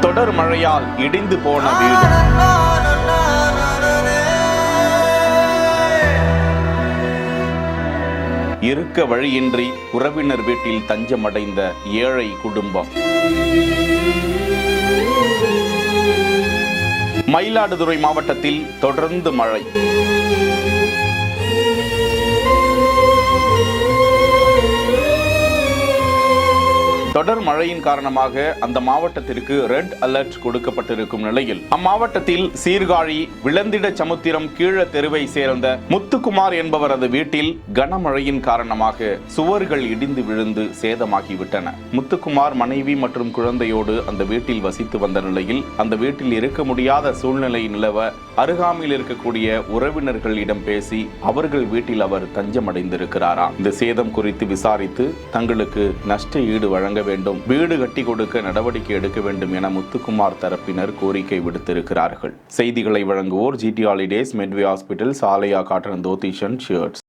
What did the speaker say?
தொடர் மழையால் இடிந்து போன வீடு. இருக்க வழியின்றி உறவினர் வீட்டில் தஞ்சமடைந்த ஏழை குடும்பம். மயிலாடுதுறை மாவட்டத்தில் தொடர்ந்து மழை. தொடர் மழையின் காரணமாக அந்த மாவட்டத்திற்கு ரெட் அலர்ட் கொடுக்கப்பட்டிருக்கும் நிலையில் அம்மாவட்டத்தில் சீர்காழி விளந்திட சமுத்திரம் கீழ தெருவை சேர்ந்த முத்துக்குமார் என்பவரது வீட்டில் கனமழையின் காரணமாக சுவர்கள் இடிந்து விழுந்து சேதமாகிவிட்டன. முத்துக்குமார் மனைவி மற்றும் குழந்தையோடு அந்த வீட்டில் வசித்து வந்த நிலையில் அந்த வீட்டில் இருக்க முடியாத சூழ்நிலை நிலவ அருகாமையில் இருக்கக்கூடிய உறவினர்களிடம் பேசி அவர்கள் வீட்டில் அவர் தஞ்சமடைந்திருக்கிறாராம். இந்த சேதம் குறித்து விசாரித்து தங்களுக்கு நஷ்ட ஈடு வழங்க வேண்டும், வீடு கட்டி கொடுக்க நடவடிக்கை எடுக்க வேண்டும் என முத்துக்குமார் தரப்பினர் கோரிக்கை விடுத்திருக்கிறார்கள். செய்திகளை வழங்குவோர் GT ஹாலிடேஸ், மெட்வே ஹாஸ்பிட்டல், சாலையா காட்டன் தோத்திஷன் ஷர்ட்ஸ்.